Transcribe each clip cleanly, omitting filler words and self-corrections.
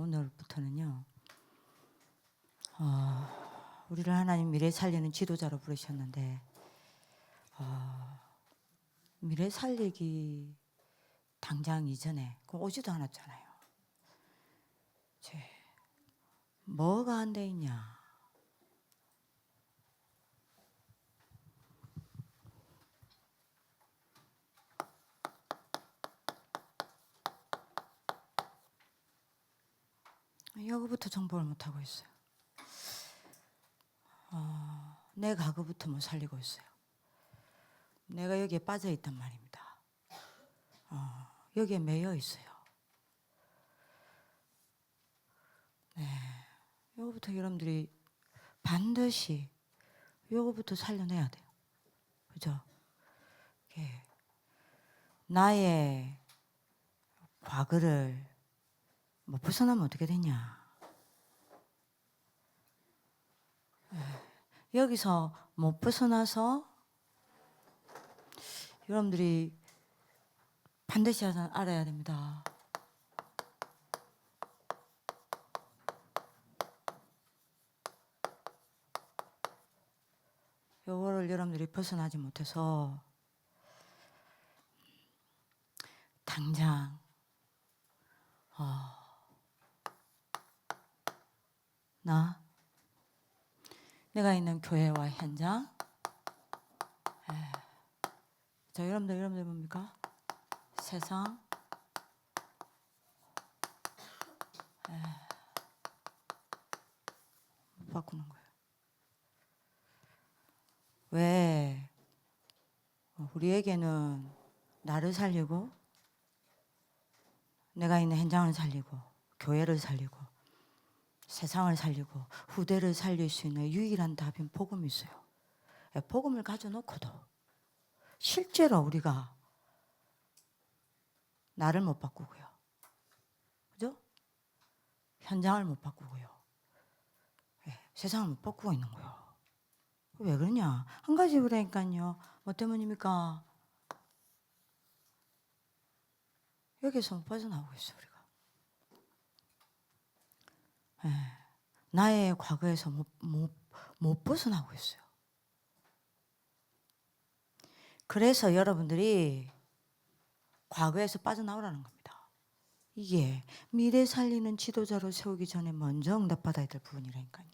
오늘부터는요. 우리를 하나님 미래 살리는 지도자로 부르셨는데 미래 살리기 당장 이전에 오지도 않았잖아요. 뭐가 안 돼 있냐? 여기부터 정복을 못하고 있어요. 내 과거부터 못 살리고 있어요. 내가 여기에 빠져 있단 말입니다. 여기에 매여 있어요. 네, 여기부터 여러분들이 반드시 요거부터 살려내야 돼요. 그죠? 나의 과거를 못 벗어나면 어떻게 되냐? 여기서 못 벗어나서 여러분들이 반드시 알아야 됩니다. 요거를 여러분들이 벗어나지 못해서 당장 내가 있는 교회와 현장, 자 여러분들 뭡니까? 세상, 못 바꾸는 거예요. 왜? 우리에게는 나를 살리고 내가 있는 현장을 살리고 교회를 살리고 세상을 살리고 후대를 살릴 수 있는 유일한 답인 복음이 있어요. 복음을 가져놓고도 실제로 우리가 나를 못 바꾸고요. 그죠? 현장을 못 바꾸고요. 세상을 못 바꾸고 있는 거예요. 왜 그러냐? 한 가지 그러니까요. 뭐 때문입니까? 여기서 못 빠져나오고 있어요, 우리가. 나의 과거에서 못 벗어나고 있어요. 그래서 여러분들이 과거에서 빠져나오라는 겁니다. 이게 미래 살리는 지도자로 세우기 전에 먼저 응답받아야 될 부분이라니까요.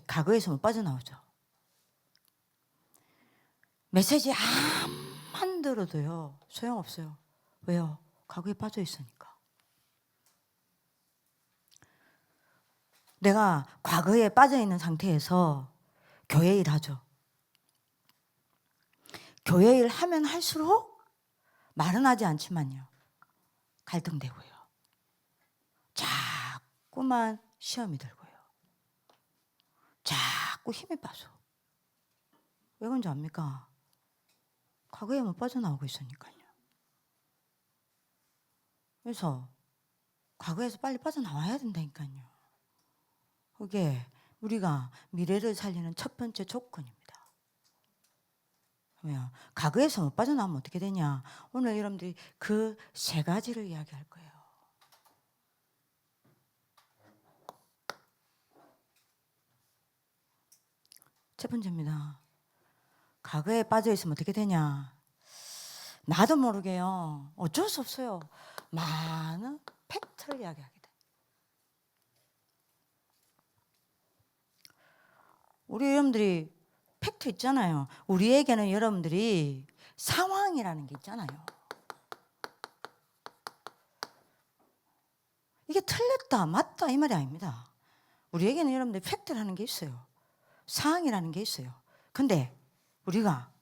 과거에서 못 빠져나오죠. 메시지 암만 들어도요 소용없어요. 왜요? 과거에 빠져 있으니까. 내가 과거에 빠져 있는 상태에서 교회 일 하죠. 교회 일 하면 할수록 말은 하지 않지만요 갈등되고요. 자꾸만 시험이 들고요. 자꾸 힘이 빠져. 왜 그런지 압니까? 과거에 못 빠져나오고 있으니까요. 그래서 과거에서 빨리 빠져나와야 된다니까요. 그게 우리가 미래를 살리는 첫 번째 조건입니다. 그러면 과거에서 못 빠져나오면 어떻게 되냐? 오늘 여러분들이 그 세 가지를 이야기할 거예요. 첫 번째입니다. 과거에 빠져 있으면 어떻게 되냐? 나도 모르게요. 어쩔 수 없어요. 많은 팩트를 이야기하게 돼. 우리 여러분들이 팩트 있잖아요. 우리에게는 여러분들이 상황이라는 게 있잖아요. 이게 틀렸다, 맞다 이 말이 아닙니다. 우리에게는 여러분들 팩트라는 게 있어요. 상황이라는 게 있어요. 근데 우리가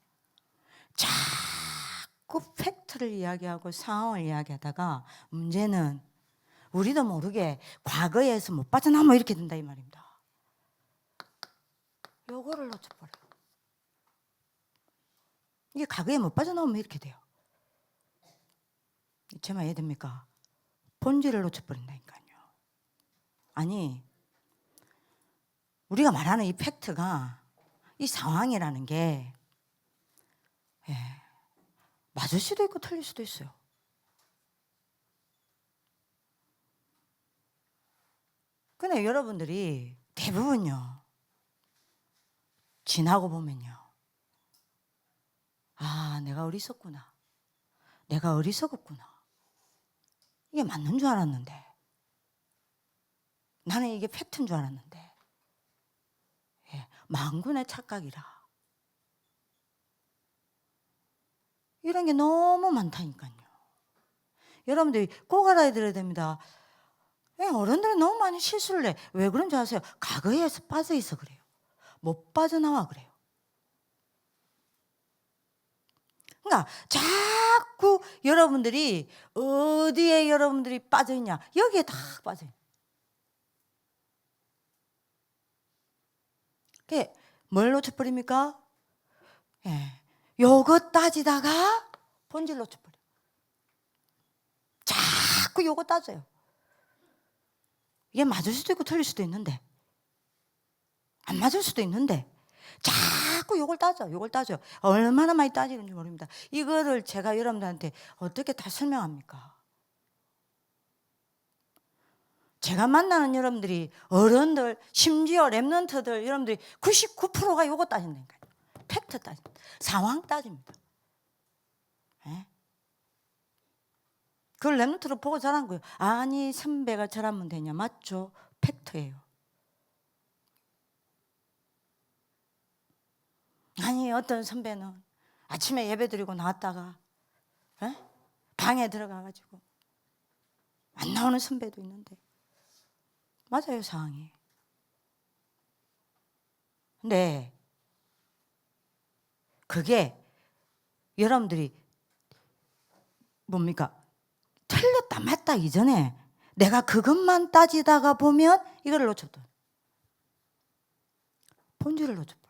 자꾸 팩트를 이야기하고 상황을 이야기하다가 문제는 우리도 모르게 과거에서 못 빠져나오면 이렇게 된다 이 말입니다. 요거를 놓쳐버려요. 이게 과거에 못 빠져나오면 이렇게 돼요. 제 말 이해됩니까? 본질을 놓쳐버린다니까요. 아니 우리가 말하는 이 팩트가 이 상황이라는 게 맞을 수도 있고 틀릴 수도 있어요. 근데 여러분들이 대부분요, 지나고 보면요, 아, 내가 어리석구나, 내가 어리석었구나, 이게 맞는 줄 알았는데, 나는 이게 팩트인 줄 알았는데, 예, 만군의 착각이라. 이런 게 너무 많다니까요. 여러분들이 꼭 알아야 됩니다. 예, 어른들이 너무 많이 실수를 해. 왜 그런 줄 아세요? 과거에서 빠져 있어 그래요. 못 빠져나와 그래요. 그러니까 자꾸 여러분들이 어디에 여러분들이 빠져 있냐? 여기에 다 빠져 있어요. 그게 뭘 놓쳐버립니까? 예, 요거 따지다가 본질 놓쳐버려. 자꾸 요거 따져요. 이게 맞을 수도 있고 틀릴 수도 있는데, 안 맞을 수도 있는데, 자꾸 요걸 따져, 요걸 따져. 얼마나 많이 따지는지 모릅니다. 이거를 제가 여러분들한테 어떻게 다 설명합니까? 제가 만나는 여러분들이, 어른들, 심지어 랩런트들, 여러분들이 99%가 요거 따진다니까요. 팩트 따집니다. 상황 따집니다. 예? 그걸 랩런트로 보고 자란 거예요. 아니, 선배가 저라면 되냐? 맞죠? 팩트예요. 아니, 어떤 선배는 아침에 예배 드리고 나왔다가 방에 들어가가지고 안 나오는 선배도 있는데, 맞아요, 상황이. 근데 그게 여러분들이 뭡니까? 틀렸다 맞다 이전에 내가 그것만 따지다가 보면 이거를 놓쳐버려요. 본질을 놓쳐버려요.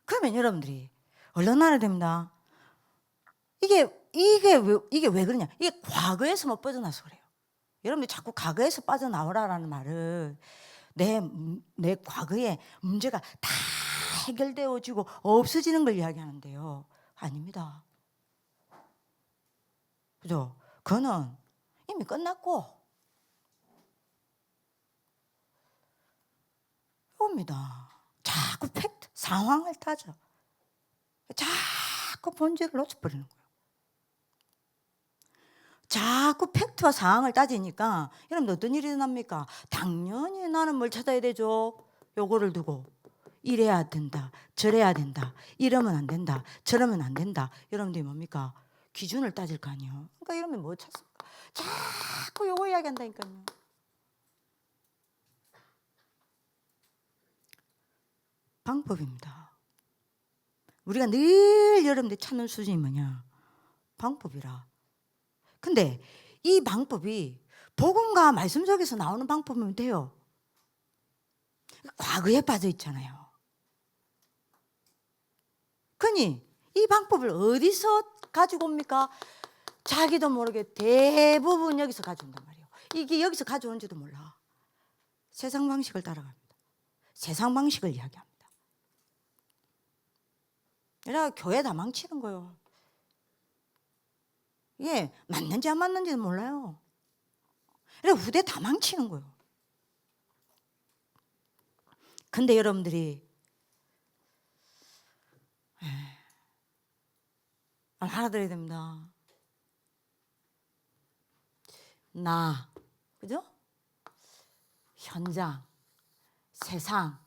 그러면 여러분들이 얼른 알아야 됩니다. 이게 왜 그러냐? 이게 과거에서 못 빠져나서 그래요. 여러분들이 자꾸 과거에서 빠져나오라라는 말을 내 과거에 문제가 다 해결되어지고 없어지는 걸 이야기하는데요. 아닙니다. 그죠? 그거는 이미 끝났고 옵니다. 자꾸 팩트, 상황을 따져. 자꾸 본질을 놓쳐버리는 거예요. 자꾸 팩트와 상황을 따지니까 여러분 어떤 일이 일어납니까? 당연히 나는 뭘 찾아야 되죠? 요거를 두고 이래야 된다, 저래야 된다, 이러면 안 된다, 저러면 안 된다. 여러분들이 뭡니까? 기준을 따질 거 아니에요. 그러니까 이러면 뭐 찾습니까? 자꾸 요거 이야기한다니까요. 방법입니다. 우리가 늘 여러분들 찾는 수준이 뭐냐? 방법이라. 근데 이 방법이 복음과 말씀 속에서 나오는 방법이면 돼요. 과거에 빠져 있잖아요. 그니 이 방법을 어디서 가지고 옵니까? 자기도 모르게 대부분 여기서 가져온단 말이에요. 이게 여기서 가져온지도 몰라. 세상 방식을 따라갑니다. 세상 방식을 이야기합니다. 그래서 교회 다 망치는 거예요. 이게 맞는지 안 맞는지는 몰라요. 그래서 후대 다 망치는 거예요. 근데 여러분들이 알아들어야 됩니다. 나, 그죠? 현장, 세상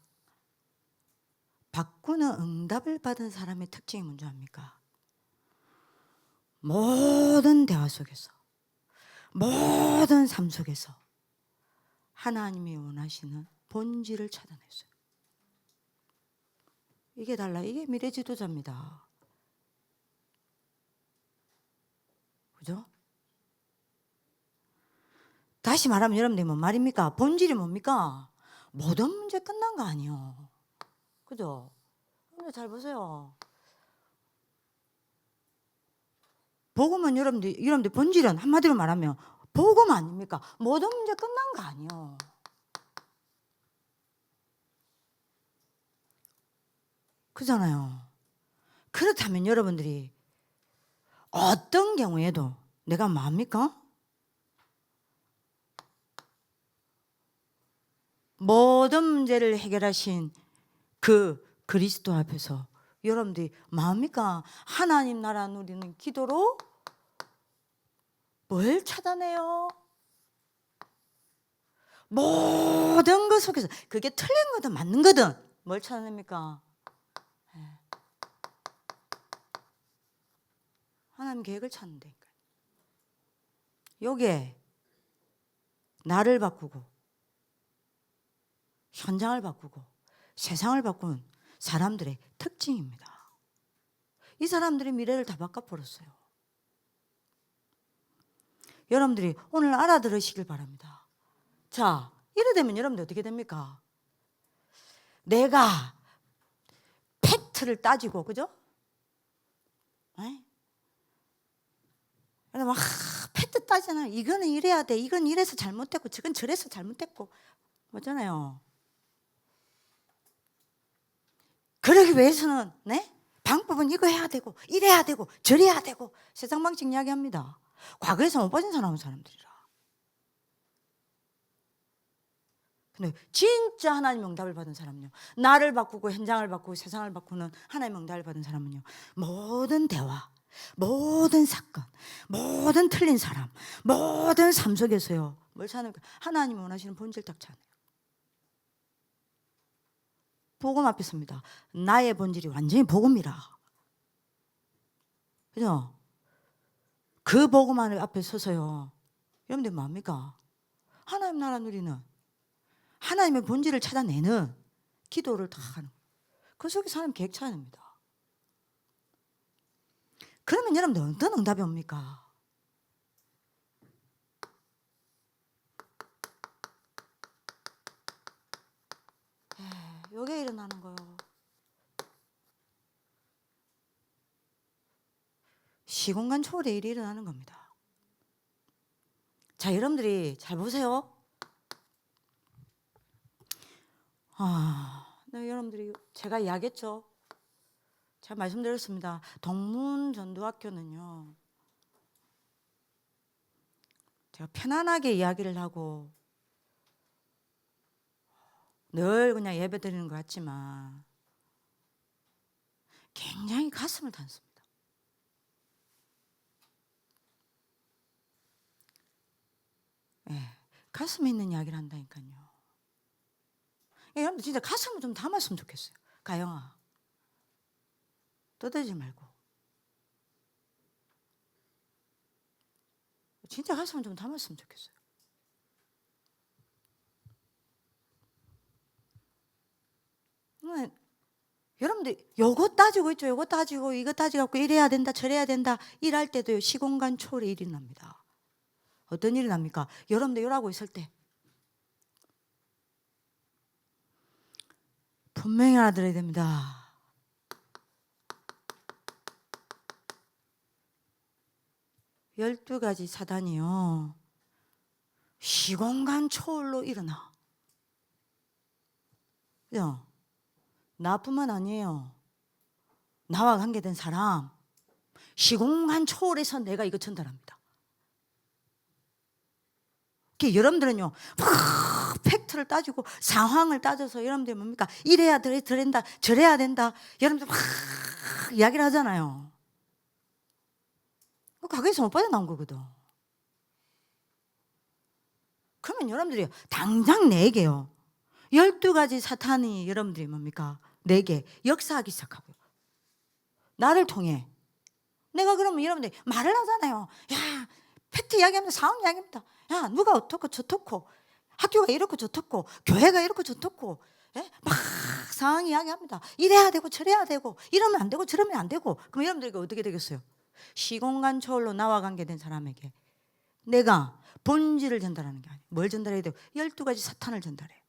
바꾸는 응답을 받은 사람의 특징이 뭔지 압니까? 모든 대화 속에서, 모든 삶 속에서 하나님이 원하시는 본질을 찾아냈어요. 이게 달라. 이게 미래 지도자입니다. 그죠? 다시 말하면 여러분들이 뭔 말입니까? 본질이 뭡니까? 모든 문제 끝난 거 아니에요. 그죠? 근데 잘 보세요. 복음은 여러분들 본질은 한마디로 말하면 복음 아닙니까? 모든 문제 끝난 거 아니에요. 그잖아요. 그렇다면 여러분들이 어떤 경우에도 내가 뭡니까? 모든 문제를 해결하신 그 그리스도 앞에서 여러분들이 뭐합니까? 하나님 나라 누리는 기도로 뭘 찾아내요? 모든 것 속에서 그게 틀린 거든 맞는 거든 뭘 찾아냅니까? 하나님 계획을 찾는다니까요. 요게 나를 바꾸고 현장을 바꾸고 세상을 바꾸는 사람들의 특징입니다. 이 사람들이 미래를 다 바꿔버렸어요. 여러분들이 오늘 알아들으시길 바랍니다. 자, 이래 되면 여러분들 어떻게 됩니까? 내가 팩트를 따지고, 그죠? 막 팩트 따잖아. 이거는 이래야 돼. 이건 이래서 잘못됐고, 저건 저래서 잘못됐고, 맞잖아요. 그러기 위해서는, 네? 방법은 이거 해야 되고, 이래야 되고, 저래야 되고, 세상 방식 이야기합니다. 과거에서 못 빠진 사람들이라. 근데 진짜 하나님 응답을 받은 사람은요, 나를 바꾸고 현장을 바꾸고 세상을 바꾸는 하나님 응답을 받은 사람은요, 모든 대화, 모든 사건, 모든 틀린 사람, 모든 삶 속에서요 뭘 찾는가? 하나님이 원하시는 본질 딱 찾아요. 복음 앞에 섭니다. 나의 본질이 완전히 복음이라. 그죠? 그 복음 앞에 서서요, 여러분들 뭐합니까? 하나님 나라 누리는, 하나님의 본질을 찾아내는 기도를 다 하는 거예요. 그 속에서 하나님 계획 찾아냅니다. 그러면 여러분들 어떤 응답이 옵니까? 요게 일어나는 거예요. 시공간 초월의 일이 일어나는 겁니다. 자, 여러분들이 잘 보세요. 네, 여러분들이 제가 이야기했죠. 제가 말씀드렸습니다. 동문전도학교는요, 제가 편안하게 이야기를 하고 늘 그냥 예배 드리는 것 같지만 굉장히 가슴을 닫습니다. 가슴에 있는 이야기를 한다니까요. 여러분들 진짜 가슴을 좀 담았으면 좋겠어요. 가영아, 떠들지 말고 진짜 가슴을 좀 담았으면 좋겠어요. 여러분들 요거 따지고 있죠. 요거 따지고 이거 따지고 이래야 된다 저래야 된다 일할 때도요, 시공간 초월의 일이 납니다. 어떤 일이 납니까? 여러분들 일하고 있을 때 분명히 알아들어야 됩니다. 열두 가지 사단이요, 시공간 초월로 일어나. 그죠? 나뿐만 아니에요. 나와 관계된 사람 시공간 초월해서 내가 이거 전달합니다. 여러분들은요 팩트를 따지고 상황을 따져서 여러분들이 뭡니까? 이래야 된다 저래야 된다 여러분들 막 이야기를 하잖아요. 가게에서 못 빠져나온 거거든. 그러면 여러분들이 당장 내게요 12가지 사탄이 여러분들이 뭡니까? 내게 역사하기 시작하고요. 나를 통해 내가 그러면 여러분들이 말을 하잖아요. 야, 팩트 이야기합니다. 상황 이야기합니다. 야, 누가 어떻고 저떻고 학교가 이렇고 저렇고 교회가 이렇고 저렇고 막 상황 이야기합니다. 이래야 되고 저래야 되고 이러면 안 되고 저러면 안 되고. 그럼 여러분들이 어떻게 되겠어요? 시공간 초월로 나와 관계된 사람에게 내가 본질을 전달하는 게 아니에요. 뭘 전달해야 돼요? 12가지 사탄을 전달해요.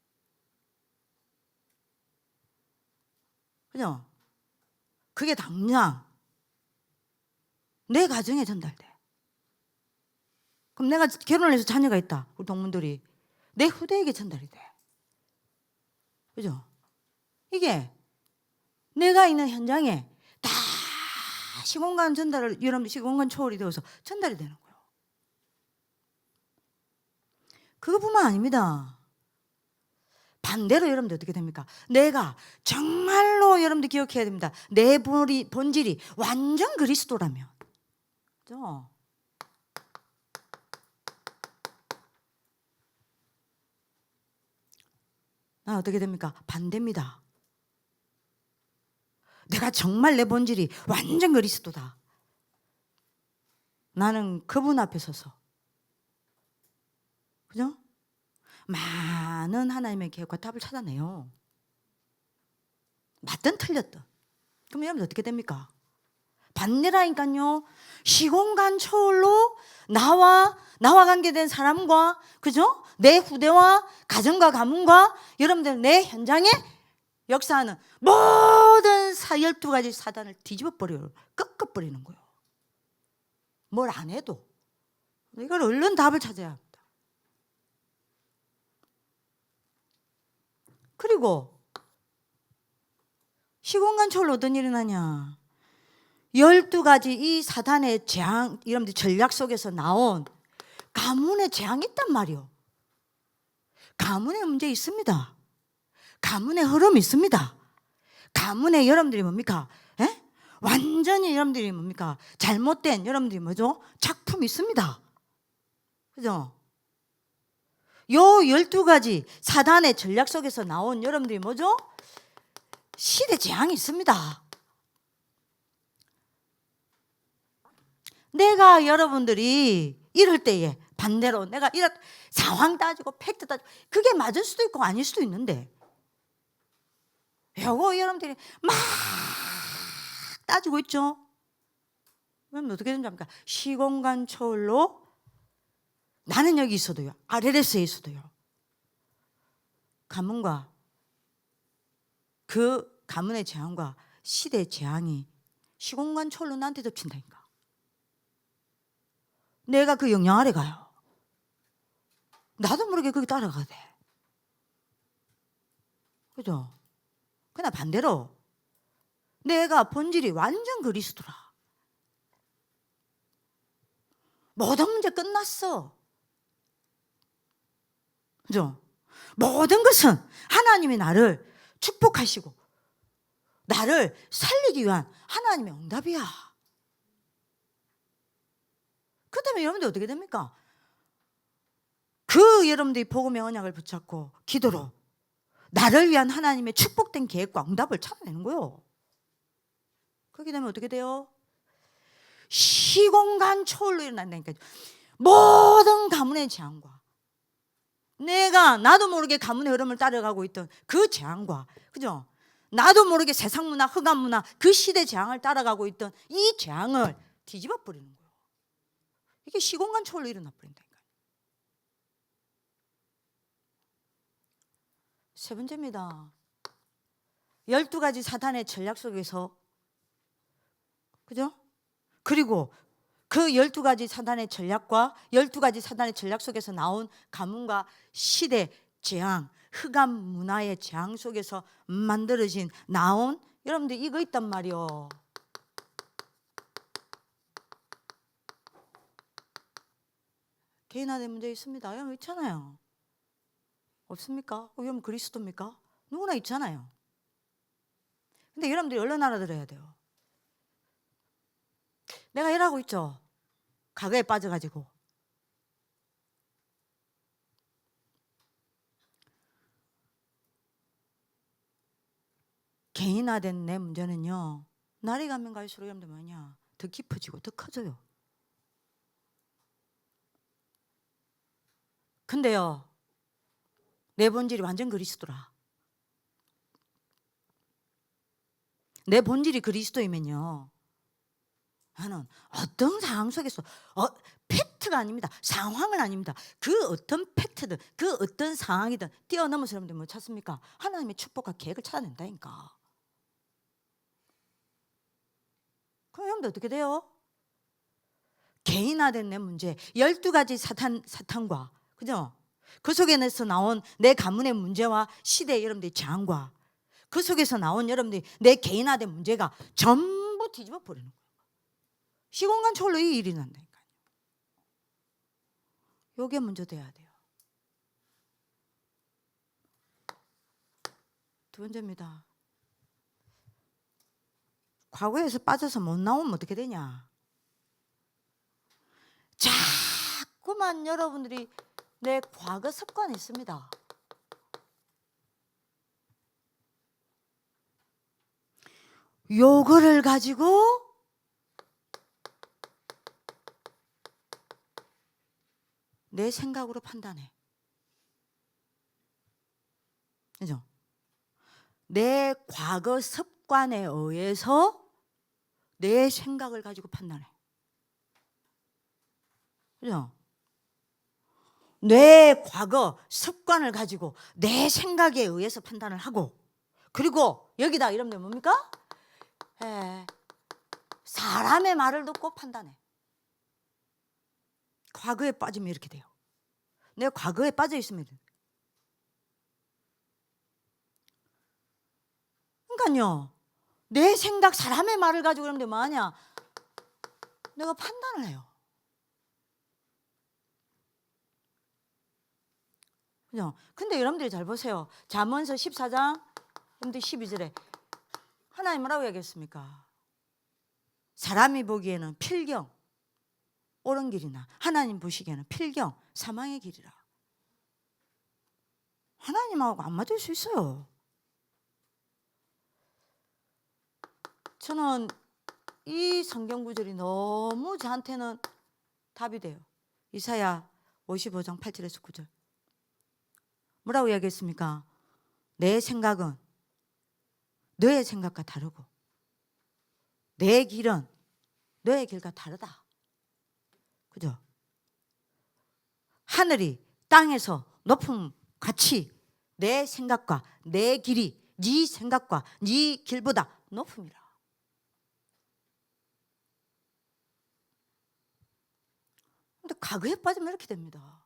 그죠? 그게 당장 내 가정에 전달돼. 그럼 내가 결혼을 해서 자녀가 있다. 우리 동문들이 내 후대에게 전달이 돼. 그죠? 이게 내가 있는 현장에 다 시공간 전달을, 여러분들 시공간 초월이 되어서 전달이 되는 거예요. 그것뿐만 아닙니다. 반대로 여러분들 어떻게 됩니까? 내가 정말로 여러분들 기억해야 됩니다. 내 본질이 완전 그리스도라면, 그죠? 난 어떻게 됩니까? 반대입니다. 내가 정말 내 본질이 완전 그리스도다. 나는 그분 앞에 서서, 그죠? 많은 하나님의 계획과 답을 찾아내요. 맞든 틀렸든. 그럼 여러분 어떻게 됩니까? 반대라니까요. 시공간 초월로 나와 관계된 사람과, 그죠? 내 후대와 가정과 가문과 여러분들 내 현장에 역사하는 모든 12가지 사단을 뒤집어 버려요. 꺾어버리는 거예요. 뭘 안 해도. 이걸 얼른 답을 찾아야 합니다. 그리고 시공간 초월로 어떤 일이 나냐? 12가지 이 사단의 재앙, 여러분들 전략 속에서 나온 가문의 재앙이 있단 말이요. 가문의 문제 있습니다. 가문의 흐름이 있습니다. 가문의 여러분들이 뭡니까? 에? 완전히 여러분들이 뭡니까? 잘못된 여러분들이 뭐죠? 작품이 있습니다. 그죠? 요 12가지 사단의 전략 속에서 나온 여러분들이 뭐죠? 시대 재앙이 있습니다. 내가 여러분들이 이럴 때에 반대로 내가 이런 상황 따지고 팩트 따지고 그게 맞을 수도 있고 아닐 수도 있는데, 요거 여러분들이 막 따지고 있죠. 그럼 어떻게 되는지 압니까? 시공간 초월로 나는 여기 있어도요, RLS에 있어도요, 가문과 그 가문의 재앙과 시대의 재앙이 시공간 초월로 나한테 덮친다니까. 내가 그 영향 아래 가요. 나도 모르게 거기 따라가게 돼. 그죠? 그러나 반대로 내가 본질이 완전 그리스도라. 모든 문제 끝났어. 그죠? 모든 것은 하나님이 나를 축복하시고 나를 살리기 위한 하나님의 응답이야. 그 다음에 여러분들 어떻게 됩니까? 그 여러분들이 복음의 언약을 붙잡고 기도로 나를 위한 하나님의 축복된 계획과 응답을 찾아내는 거예요. 그렇게 되면 어떻게 돼요? 시공간 초월로 일어난다니까요. 모든 가문의 재앙과 내가 나도 모르게 가문의 흐름을 따라가고 있던 그 재앙과, 그죠? 나도 모르게 세상 문화, 흑암 문화, 그 시대 재앙을 따라가고 있던 이 재앙을 뒤집어 버리는 거예요. 이게 시공간 초월로 일어나 버린다니까요. 세 번째입니다. 12가지 사단의 전략 속에서, 그죠? 그리고 그 12가지 사단의 전략과 12가지 사단의 전략 속에서 나온 가문과 시대 재앙, 흑암 문화의 재앙 속에서 만들어진 나온 여러분들 이거 있단 말이요. 개인화된 문제 있습니다. 여러분 있잖아요. 없습니까? 여러분 그리스도입니까? 누구나 있잖아요. 근데 여러분들이 얼른 알아들어야 돼요. 내가 일하고 있죠. 과거에 빠져가지고. 개인화된 내 문제는요, 날이 가면 갈수록 여러분들 뭐냐, 더 깊어지고 더 커져요. 근데요, 내 본질이 완전 그리스도라. 내 본질이 그리스도이면요, 나는 어떤 상황 속에서 팩트가 아닙니다. 상황은 아닙니다. 그 어떤 팩트든 그 어떤 상황이든 뛰어넘어서 여러분들 뭐 찾습니까? 하나님의 축복과 계획을 찾아낸다니까. 그럼 여러분들 어떻게 돼요? 개인화된 내 문제, 12가지 사탄과, 그죠? 그 속에서 나온 내 가문의 문제와 시대의 여러분들의 재앙과 그 속에서 나온 여러분들이 내 개인화된 문제가 전부 뒤집어 버리는 거예요. 시공간 초월로 이 일이 난다니까요. 요게 먼저 돼야 돼요. 두 번째입니다. 과거에서 빠져서 못 나오면 어떻게 되냐? 자꾸만 여러분들이 내 과거 습관이 있습니다. 요거를 가지고 내 생각으로 판단해. 그죠? 내 과거 습관에 의해서 내 생각을 가지고 판단해. 그죠? 내 과거 습관을 가지고 내 생각에 의해서 판단을 하고, 그리고 여기다 이러면 뭡니까? 사람의 말을 듣고 판단해. 과거에 빠지면 이렇게 돼요. 내가 과거에 빠져 있으면 그러니까요, 내 생각, 사람의 말을 가지고 그러는데 뭐하냐? 내가 판단을 해요. 그죠? 근데 여러분들이 잘 보세요. 잠언서 14장 12절에 하나님 뭐라고 얘기했습니까? 사람이 보기에는 필경 옳은 길이나 하나님 보시기에는 필경 사망의 길이라. 하나님하고 안 맞을 수 있어요. 저는 이 성경 구절이 너무 저한테는 답이 돼요. 이사야 55장 8절에서 9절. 뭐라고 이야기했습니까? 내 생각은 너의 생각과 다르고 내 길은 너의 길과 다르다. 그죠? 하늘이 땅에서 높음 같이 내 생각과 내 길이 네 생각과 네 길보다 높음이라. 근데 과거에 빠지면 이렇게 됩니다.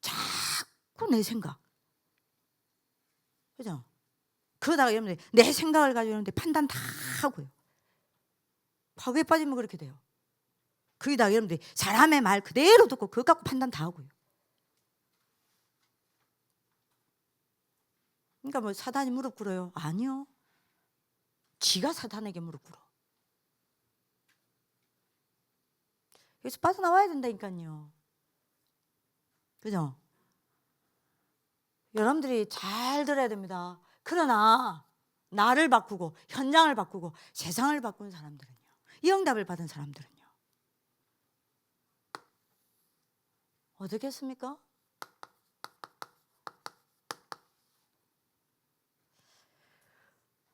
자꾸 내 생각. 그죠? 그러다가 여러분들 내 생각을 가지고 있는데 판단 다 하고요. 과거에 빠지면 그렇게 돼요. 거기다가 여러분들이 사람의 말 그대로 듣고 그것 갖고 판단 다 하고요. 그러니까 뭐 사단이 무릎 꿇어요? 아니요. 지가 사단에게 무릎 꿇어. 여기서 빠져나와야 된다니까요. 그죠? 여러분들이 잘 들어야 됩니다. 그러나 나를 바꾸고 현장을 바꾸고 세상을 바꾸는 사람들은요, 이 응답을 받은 사람들은요 어떻게 했습니까?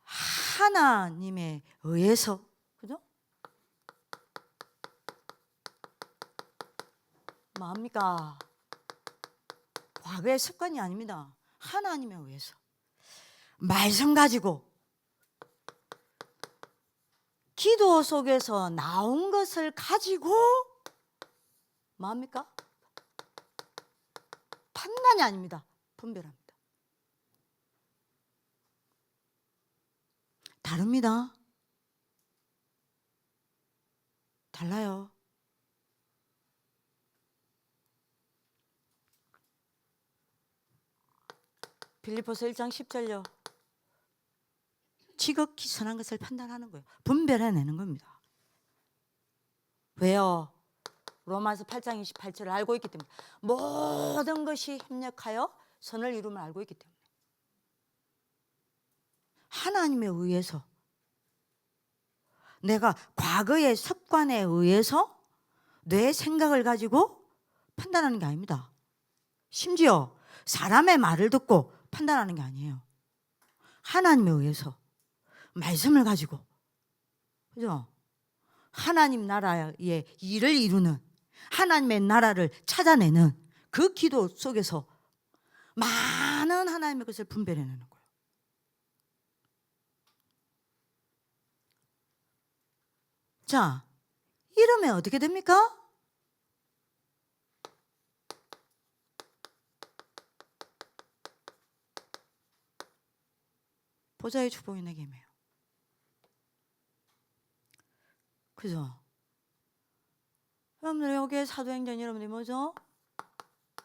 하나님에 의해서, 그죠? 뭐합니까? 과거의 습관이 아닙니다. 하나님에 의해서 말씀 가지고 기도 속에서 나온 것을 가지고 뭐합니까? 판단이 아닙니다. 분별합니다. 다릅니다. 달라요. 빌립보서 1장 10절요. 지극히 선한 것을 판단하는 거예요. 분별해내는 겁니다. 왜요? 로마서 8장 28절을 알고 있기 때문에 모든 것이 협력하여 선을 이룸을 알고 있기 때문에 하나님에 의해서 내가 과거의 습관에 의해서 내 생각을 가지고 판단하는 게 아닙니다. 심지어 사람의 말을 듣고 판단하는 게 아니에요. 하나님에 의해서 말씀을 가지고, 그죠? 하나님 나라의 일을 이루는, 하나님의 나라를 찾아내는 그 기도 속에서 많은 하나님의 것을 분별해내는 거예요. 자, 이러면 어떻게 됩니까? 보좌의 축복이 내게 임해요. 그죠? 여러분들 여기에 사도행전 여러분들이 뭐죠?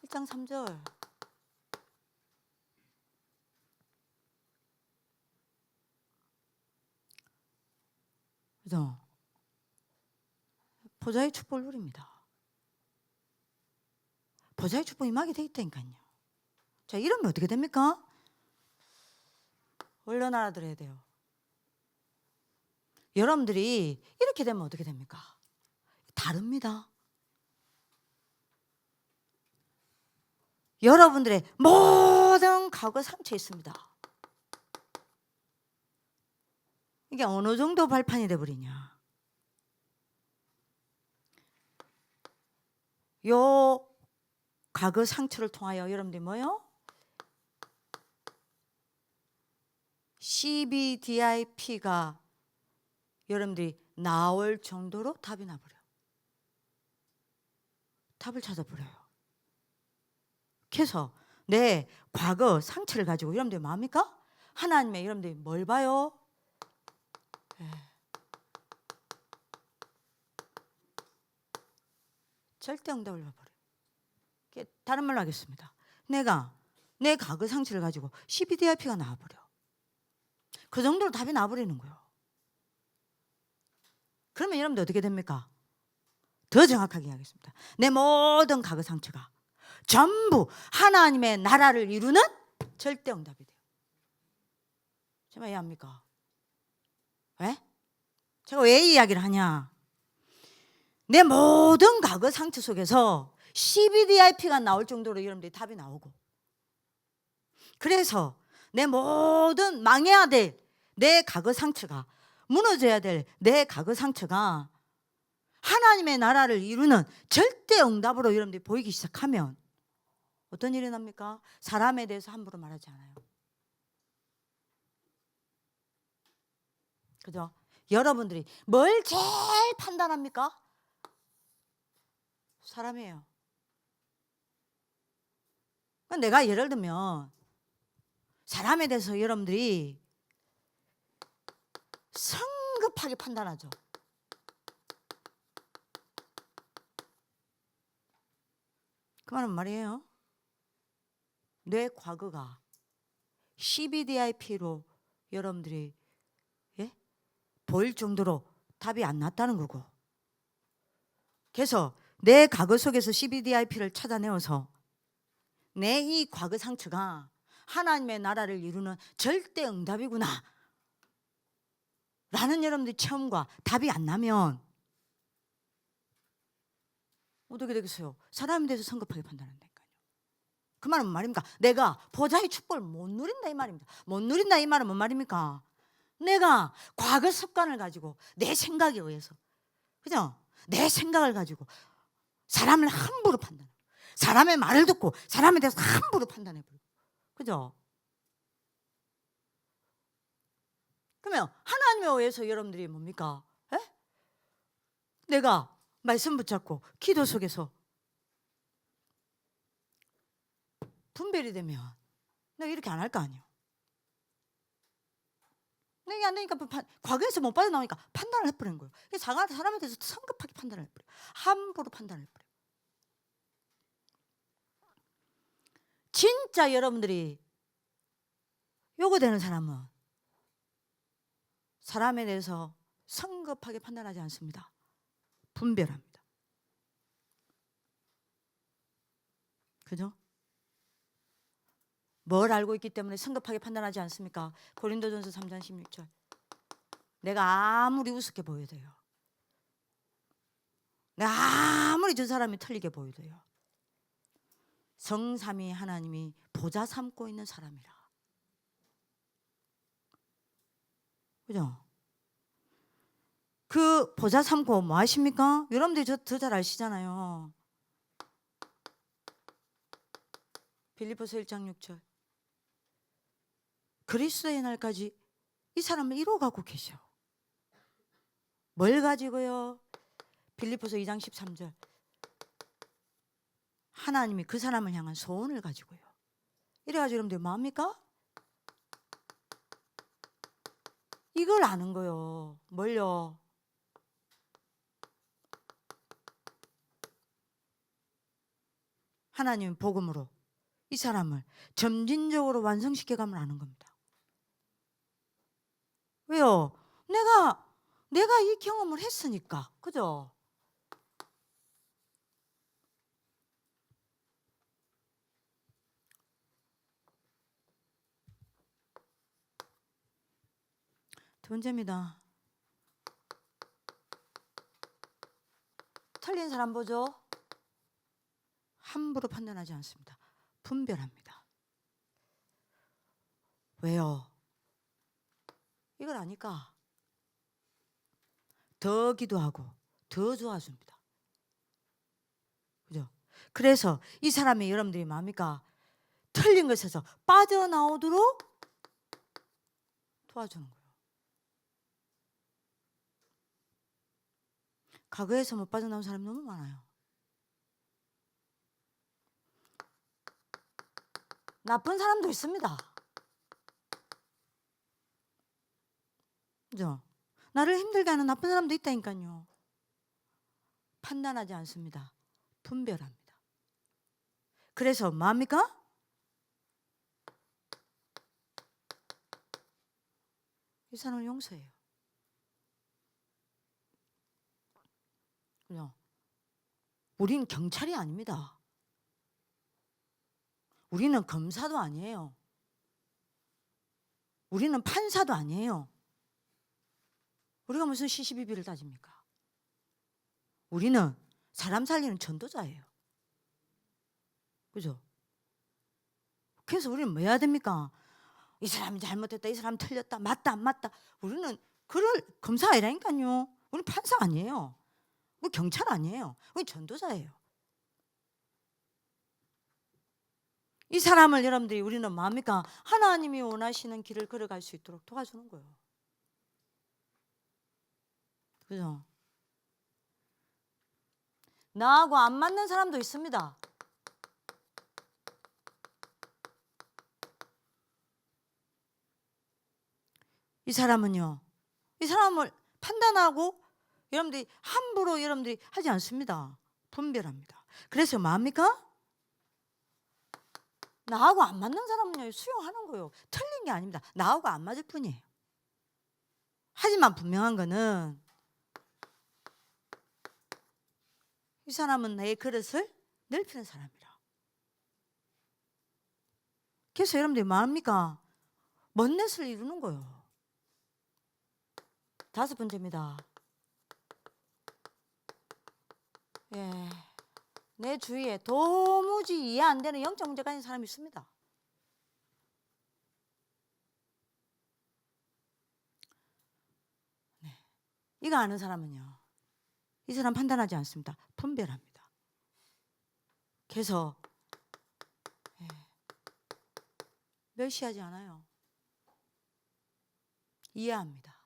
1장 3절. 그죠? 보좌의 축복을 누립니다. 보좌의 축복이 임하게 돼 있다니까요. 자, 이러면 어떻게 됩니까? 얼른 알아들어야 돼요. 여러분들이 이렇게 되면 어떻게 됩니까? 다릅니다. 여러분들의 모든 과거 상처에 있습니다. 이게 어느 정도 발판이 돼버리냐. 요 과거 상처를 통하여 여러분들이 뭐요? CBDIP가 여러분들이 나올 정도로 답이 나버려. 답을 찾아버려요. 그래서 내 과거 상처를 가지고 여러분들이 뭐합니까? 하나님의 여러분들이 뭘 봐요? 절대 응답을 봐버려요. 다른 말로 하겠습니다. 내가 내 과거 상처를 가지고 CBDIP가 나와버려. 그 정도로 답이 나와버리는 거예요. 그러면 여러분들 어떻게 됩니까? 더 정확하게 하겠습니다. 내 모든 과거 상처가 전부 하나님의 나라를 이루는 절대 응답이 돼요. 정말 이해합니까? 왜? 제가 왜 이 이야기를 하냐? 내 모든 과거 상처 속에서 CBDIP가 나올 정도로 여러분들이 답이 나오고, 그래서 내 모든 망해야 될 내 과거 상처가, 무너져야 될 내 과거 상처가 하나님의 나라를 이루는 절대 응답으로 여러분들이 보이기 시작하면 어떤 일이 납니까? 사람에 대해서 함부로 말하지 않아요. 그죠? 여러분들이 뭘 제일 판단합니까? 사람이에요. 내가 예를 들면 사람에 대해서 여러분들이 성급하게 판단하죠. 그 말은 말이에요. 내 과거가 CBDIP로 여러분들이 보일 정도로 답이 안 났다는 거고, 그래서 내 과거 속에서 CBDIP를 찾아내어서 내 이 과거 상처가 하나님의 나라를 이루는 절대 응답이구나 라는 여러분들의 체험과 답이 안 나면 어떻게 되겠어요? 사람에 대해서 성급하게 판단한다니까요. 그 말은 뭔 말입니까? 내가 보좌의 축복을 못 누린다 이 말입니다. 못 누린다 이 말은 뭔 말입니까? 내가 과거 습관을 가지고 내 생각에 의해서, 그죠? 내 생각을 가지고 사람을 함부로 판단하고, 사람의 말을 듣고 사람에 대해서 함부로 판단해버리고, 그죠? 그러면 하나님에 의해서 여러분들이 뭡니까? 내가 말씀 붙잡고 기도 속에서 분별이 되면 내가 이렇게 안 할 거 아니에요. 내가 안 되니까 과거에서 못 빠져나오니까 판단을 해버린 거예요. 사람에 대해서 성급하게 판단을 해버려요. 함부로 판단을 해버려요. 진짜 여러분들이 요거되는 사람은 사람에 대해서 성급하게 판단하지 않습니다. 분별합니다. 그죠? 뭘 알고 있기 때문에 성급하게 판단하지 않습니까? 고린도전서 3장 16절. 내가 아무리 우습게 보여도요, 내가 아무리 저 사람이 틀리게 보여도요, 성삼위 하나님이 보좌 삼고 있는 사람이라. 그죠? 그 보좌 삼고 뭐 하십니까? 여러분들이 저 잘 아시잖아요. 빌립보서 1장 6절. 그리스도의 날까지 이 사람을 이루어가고 계셔. 뭘 가지고요? 빌립보서 2장 13절. 하나님이 그 사람을 향한 소원을 가지고요. 이래가지고 여러분들 뭐합니까? 이걸 아는 거요. 뭘요? 하나님 복음으로 이 사람을 점진적으로 완성시켜가면 아는 겁니다. 왜요? 내가 내가 이 경험을 했으니까. 그죠? 두 번째입니다. 틀린 사람 보죠? 함부로 판단하지 않습니다. 분별합니다. 왜요? 이걸 아니까 더 기도하고 더 도와줍니다. 그죠? 그래서 이 사람이 여러분들이 뭡니까? 틀린 것에서 빠져나오도록 도와주는 거예요. 과거에서 못 빠져나온 사람이 너무 많아요. 나쁜 사람도 있습니다. 그죠? 나를 힘들게 하는 나쁜 사람도 있다니까요. 판단하지 않습니다. 분별합니다. 그래서 뭡니까? 이 사람을 용서해요. 그죠? 우린 경찰이 아닙니다. 우리는 검사도 아니에요. 우리는 판사도 아니에요. 우리가 무슨 시시비비를 따집니까? 우리는 사람 살리는 전도자예요. 그죠? 그래서 우리는 뭐 해야 됩니까? 이 사람이 잘못했다, 이 사람 틀렸다, 맞다, 안 맞다. 우리는 그럴 검사 아니라니까요. 우리는 판사 아니에요. 우리 경찰 아니에요. 우리 전도자예요. 이 사람을 여러분들이 우리는 뭡니까? 하나님이 원하시는 길을 걸어갈 수 있도록 도와주는 거예요. 그죠? 나하고 안 맞는 사람도 있습니다. 이 사람은요, 이 사람을 판단하고 여러분들이 함부로 여러분들이 하지 않습니다. 분별합니다. 그래서 뭡니까? 나하고 안 맞는 사람은요, 수용하는 거예요. 틀린 게 아닙니다. 나하고 안 맞을 뿐이에요. 하지만 분명한 거는 이 사람은 내 그릇을 넓히는 사람이라. 그래서 여러분들이 뭐합니까? 멋넷을 이루는 거예요. 다섯 번째입니다. 예, 내 주위에 도무지 이해 안 되는 영적 문제 가진 사람이 있습니다. 네. 이거 아는 사람은요, 이 사람 판단하지 않습니다. 분별합니다. 그래서 예, 멸시하지 않아요. 이해합니다.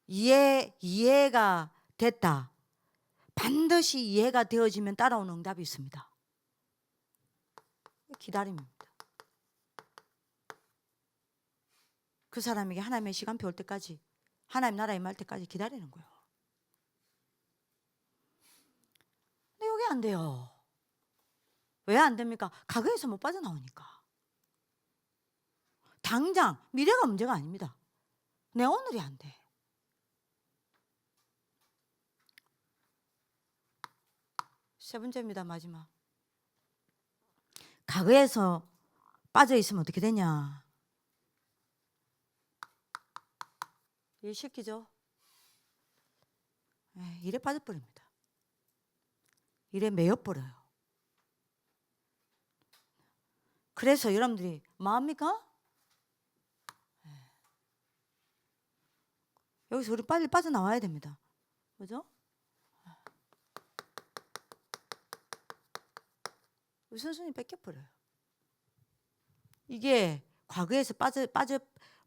이해가 됐다. 반드시 이해가 되어지면 따라오는 응답이 있습니다. 기다림입니다. 그 사람에게 하나님의 시간표 올 때까지, 하나님 나라 임할 때까지 기다리는 거예요. 근데 이게 안 돼요. 왜 안 됩니까? 과거에서 못 빠져나오니까. 당장 미래가 문제가 아닙니다. 내 오늘이 안 돼. 세 번째입니다. 마지막. 과거에서 빠져 있으면 어떻게 되냐? 일 시키죠. 일에 빠져버립니다. 일에 매여버려요. 그래서 여러분들이 뭐합니까? 여기서 우리 빨리 빠져나와야 됩니다. 그죠? 우선순위 뺏겨버려요. 이게 과거에서 빠져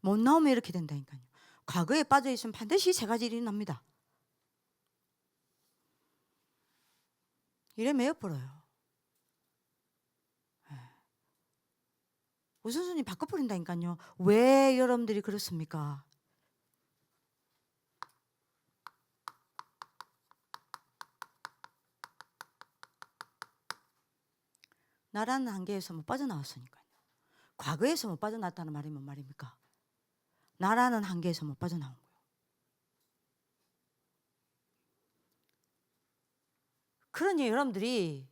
못 나오면 이렇게 된다니까요. 과거에 빠져 있으면 반드시 세 가지 일이 납니다. 일에 매여버려요. 우선순위 바꿔버린다니까요. 왜 여러분들이 그렇습니까? 나라는 한계에서 못 빠져나왔으니까요. 과거에서 못 빠져나왔다는 말이 뭔 말입니까? 나라는 한계에서 못 빠져나온 거예요. 그러니 여러분들이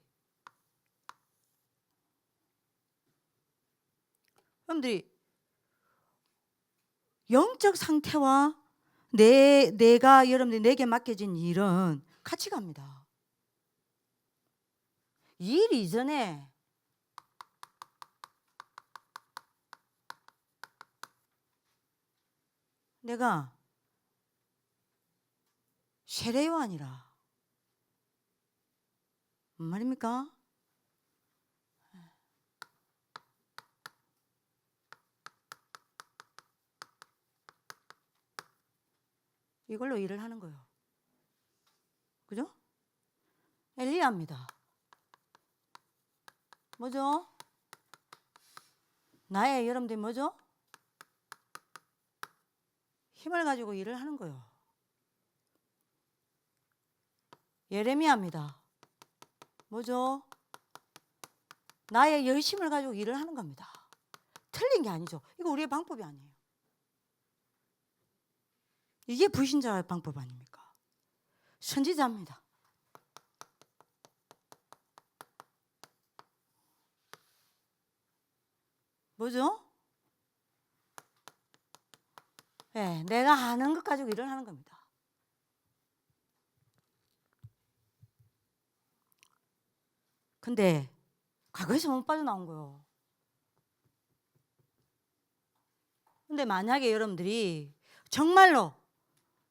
영적 상태와 내가 여러분들이 내게 맡겨진 일은 같이 갑니다. 일 이전에 내가 세례요한이라. 뭔 말입니까? 이걸로 일을 하는 거예요. 그죠? 엘리야입니다. 뭐죠? 나의 여러분들이 뭐죠? 힘을 가지고 일을 하는 거예요. 예레미야입니다. 뭐죠? 나의 열심을 가지고 일을 하는 겁니다. 틀린 게 아니죠. 이거 우리의 방법이 아니에요. 이게 불신자의 방법 아닙니까? 선지자입니다. 뭐죠? 네, 내가 아는 것 가지고 일을 하는 겁니다. 근데 과거에서 못 빠져나온 거예요. 근데 만약에 여러분들이 정말로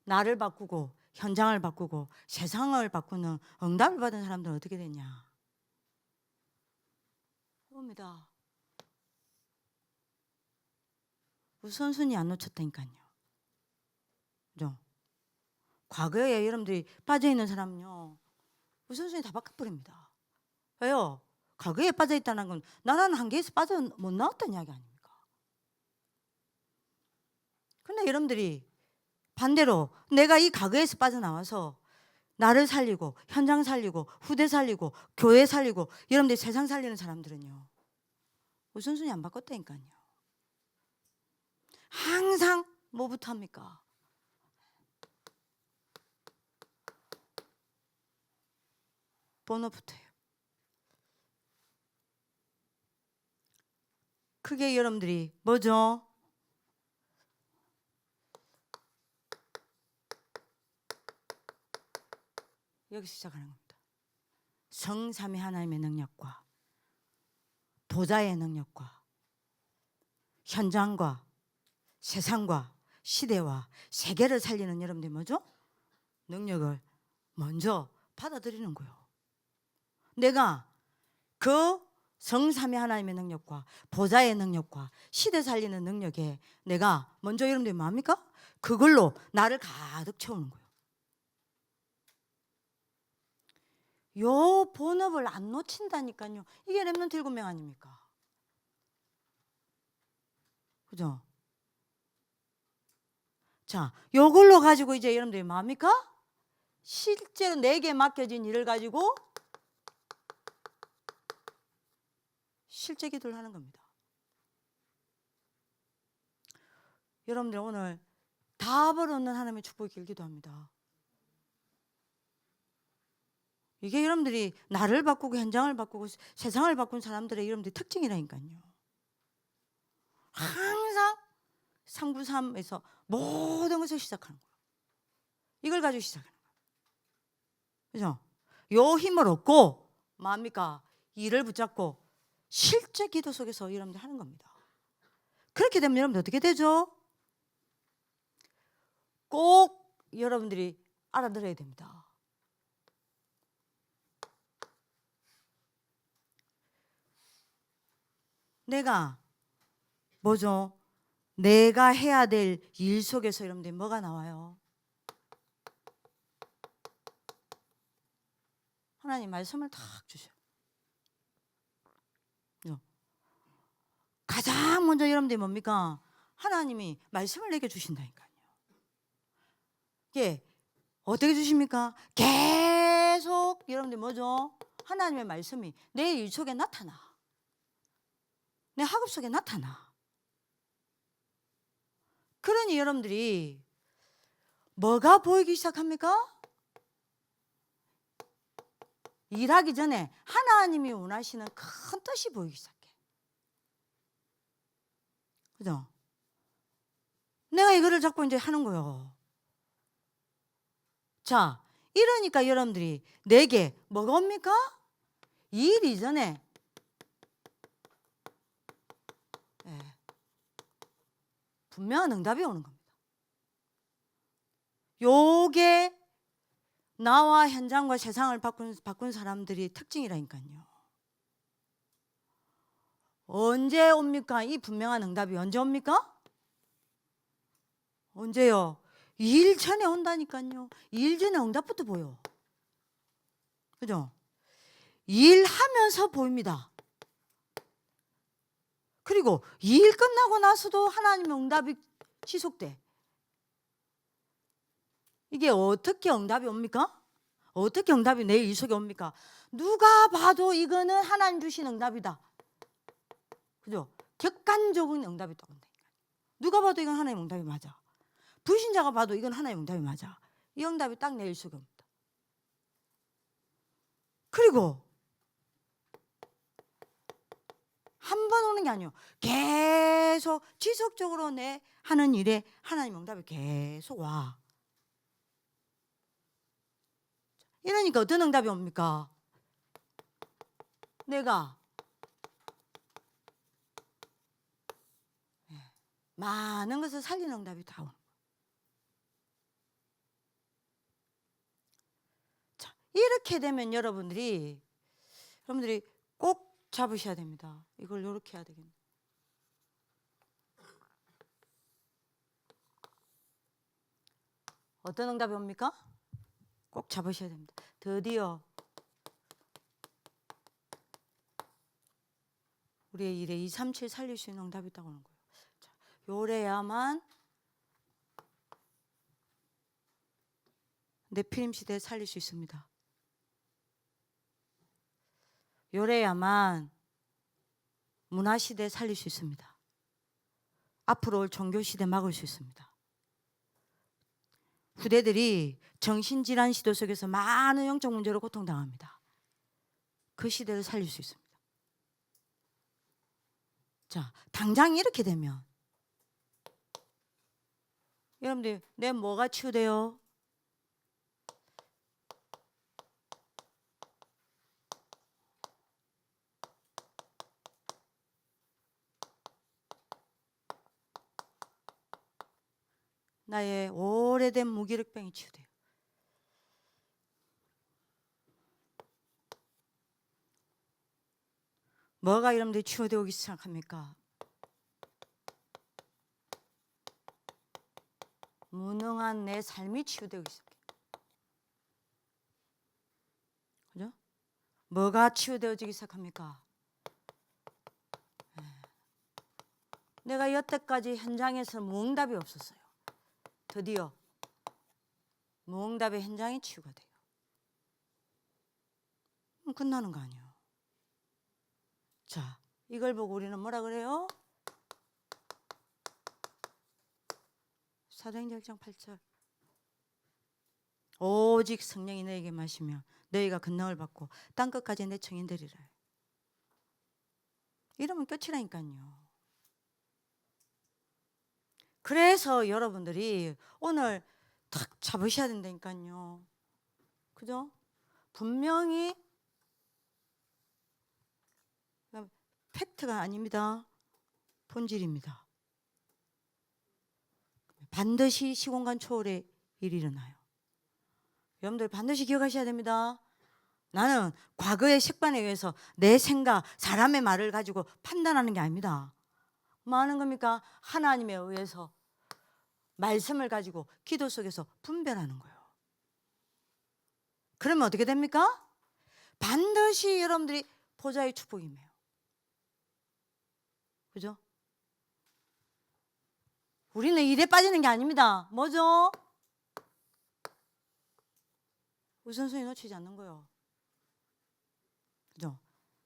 나를 바꾸고 현장을 바꾸고 세상을 바꾸는 응답을 받은 사람들은 어떻게 되냐? 봅니다. 우선순위 안 놓쳤다니까요. 그죠? 과거에 여러분들이 빠져있는 사람은요, 우선순위 다 바꿔버립니다. 왜요? 과거에 빠져있다는 건 나라는 한계에서 빠져 못 나왔다는 이야기 아닙니까? 근데 여러분들이 반대로 내가 이 과거에서 빠져나와서 나를 살리고 현장 살리고 후대 살리고 교회 살리고 여러분들이 세상 살리는 사람들은요, 우선순위 안 바꿨다니까요. 항상 뭐부터 합니까? 번호부터예요. 그게 여러분들이 뭐죠? 여기서 시작하는 겁니다. 성삼위 하나님의 능력과 보좌의 능력과 현장과 세상과 시대와 세계를 살리는 여러분들이 뭐죠? 능력을 먼저 받아들이는 거예요. 내가 그 성삼위 하나님의 능력과 보좌의 능력과 시대 살리는 능력에 내가 먼저 여러분들이 뭡니까? 그걸로 나를 가득 채우는 거예요. 요 본업을 안 놓친다니까요. 이게 렘넌트 7명 아닙니까? 그죠? 자, 요걸로 가지고 이제 여러분들이 뭡니까? 실제로 내게 맡겨진 일을 가지고 실제 기도를 하는 겁니다. 여러분들 오늘 답을 얻는 하나님의 축복이 길기도 합니다. 이게 여러분들이 나를 바꾸고 현장을 바꾸고 세상을 바꾼 사람들의 여러분들의 특징이라니까요. 항상 393에서 모든 것을 시작하는 거예요. 이걸 가지고 시작하는 거예요. 그죠? 요 힘을 얻고 뭡니까? 일을 붙잡고 실제 기도 속에서 여러분들 하는 겁니다. 그렇게 되면 여러분들 어떻게 되죠? 꼭 여러분들이 알아들어야 됩니다. 내가 뭐죠? 내가 해야 될 일 속에서 여러분들이 뭐가 나와요? 하나님 말씀을 탁 주셔요. 가장 먼저 여러분들이 뭡니까? 하나님이 말씀을 내게 주신다니까요. 예, 어떻게 주십니까? 계속 여러분들 뭐죠? 하나님의 말씀이 내 일 속에 나타나. 내 학업 속에 나타나. 그러니 여러분들이 뭐가 보이기 시작합니까? 일하기 전에 하나님이 원하시는 큰 뜻이 보이기 시작해. 그죠? 내가 이거를 자꾸 이제 하는 거예요. 자, 이러니까 여러분들이 내게 뭐가 옵니까? 일 이전에 분명한 응답이 오는 겁니다. 요게 나와 현장과 세상을 바꾼 사람들이 특징이라니까요. 언제 옵니까? 이 분명한 응답이 언제 옵니까? 언제요? 일 전에 온다니까요. 일 전에 응답부터 보여. 그죠? 일하면서 보입니다. 그리고 일 끝나고 나서도 하나님의 응답이 지속돼. 이게 어떻게 응답이 옵니까? 어떻게 응답이 내 일 속에 옵니까? 누가 봐도 이거는 하나님 주신 응답이다. 그죠? 객관적인 응답이 딱 온다니까. 누가 봐도 이건 하나님 응답이 맞아. 불신자가 봐도 이건 하나님 응답이 맞아. 이 응답이 딱 내 일 속에 옵니다. 그리고 한 번 오는 게 아니에요. 계속 지속적으로 내 하는 일에 하나님 응답이 계속 와. 이러니까 어떤 응답이 옵니까? 내가 많은 것을 살리는 응답이 다 오는 거예요. 자, 이렇게 되면 여러분들이 꼭 잡으셔야 됩니다. 이걸 이렇게 해야 되겠네. 어떤 응답이 옵니까? 꼭 잡으셔야 됩니다. 드디어 우리의 일에 237 살릴 수 있는 응답이 있다고 하는 거예요. 자, 요래야만 네피림 시대에 살릴 수 있습니다. 요래야만 문화 시대에 살릴 수 있습니다. 앞으로 올 종교 시대 막을 수 있습니다. 후대들이 정신질환 시도 속에서 많은 영적 문제로 고통당합니다. 그 시대를 살릴 수 있습니다. 자, 당장 이렇게 되면 여러분들 내 뭐가 치유돼요? 나의 오래된 무기력병이 치유돼요. 뭐가 여러분들이 치유되기 시작합니까? 무능한 내 삶이 치유되기 시작해요. 그죠? 뭐가 치유되어지기 시작합니까? 내가 여태까지 현장에서 무응답이 없었어요. 드디어 무응답의 현장이 치유가 돼요. 끝나는 거 아니에요. 자, 이걸 보고 우리는 뭐라 그래요? 사도행전 1장 8절. 오직 성령이 너에게 마시면 너희가 권능을 받고 땅끝까지 내 청인 되리라. 이러면 끝이라니까요. 그래서 여러분들이 오늘 탁 잡으셔야 된다니까요. 그죠? 분명히 팩트가 아닙니다. 본질입니다. 반드시 시공간 초월의 일이 일어나요. 여러분들 반드시 기억하셔야 됩니다. 나는 과거의 습관에 의해서 내 생각, 사람의 말을 가지고 판단하는 게 아닙니다. 뭐 하는 겁니까? 하나님에 의해서 말씀을 가지고 기도 속에서 분별하는 거예요. 그러면 어떻게 됩니까? 반드시 여러분들이 보좌의 축복이 임해요. 그죠? 우리는 일에 빠지는 게 아닙니다. 뭐죠? 우선순위 놓치지 않는 거예요. 그죠?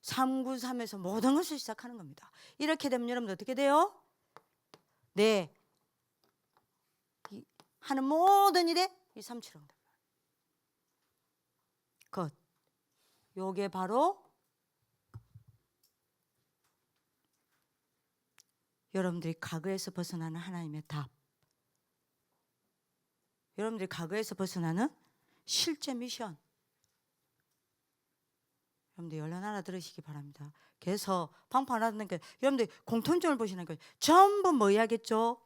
393에서 모든 것을 시작하는 겁니다. 이렇게 되면 여러분들 어떻게 돼요? 네, 하는 모든 일에 137응답. 것. 요게 바로 여러분들이 과거에서 벗어나는 하나님의 답. 여러분들이 과거에서 벗어나는 실제 미션. 여러분들 열론 알아들으시기 바랍니다. 그래서 방판 알아듣는 여러분들 공통점을 보시는 거예요. 전부 뭐 해야겠죠?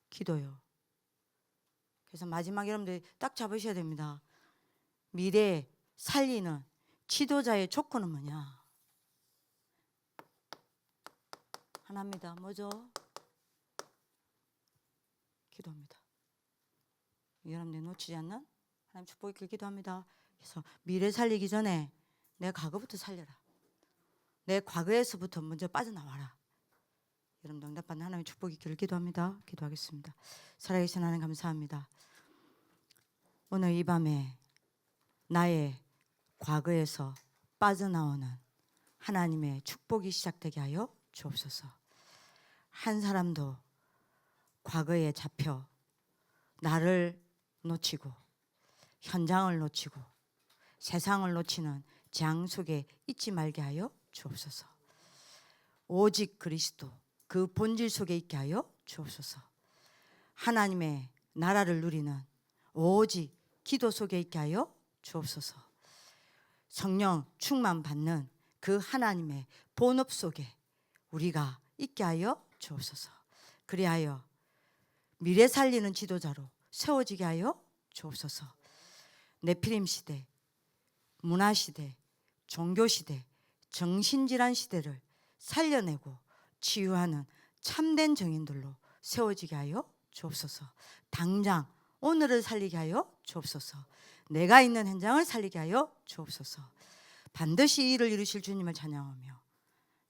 기도요. 그래서 마지막 여러분들이 딱 잡으셔야 됩니다. 미래 살리는 지도자의 조건은 뭐냐? 하나입니다. 뭐죠? 기도입니다. 여러분들 놓치지 않는 하나님 축복이 있길 기도합니다. 그래서 미래 살리기 전에 내 과거부터 살려라. 내 과거에서부터 먼저 빠져나와라. 여러분 응답받는 하나님의 축복이 있기를 기도합니다. 기도하겠습니다. 살아계신 하나님 감사합니다. 오늘 이 밤에 나의 과거에서 빠져나오는 하나님의 축복이 시작되게 하여 주옵소서. 한 사람도 과거에 잡혀 나를 놓치고 현장을 놓치고 세상을 놓치는 재앙 속에 있지 말게 하여 주옵소서. 오직 그리스도 그 본질 속에 있게 하여 주옵소서. 하나님의 나라를 누리는 오직 기도 속에 있게 하여 주옵소서. 성령 충만 받는 그 하나님의 본업 속에 우리가 있게 하여 주옵소서. 그리하여 미래 살리는 지도자로 세워지게 하여 주옵소서. 네피림 시대, 문화 시대, 종교 시대, 정신질환 시대를 살려내고 치유하는 참된 정인들로 세워지게 하여 주옵소서. 당장 오늘을 살리게 하여 주옵소서. 내가 있는 현장을 살리게 하여 주옵소서. 반드시 이 일을 이루실 주님을 찬양하며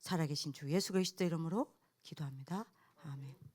살아계신 주 예수 그리스도 이름으로 기도합니다. 아멘.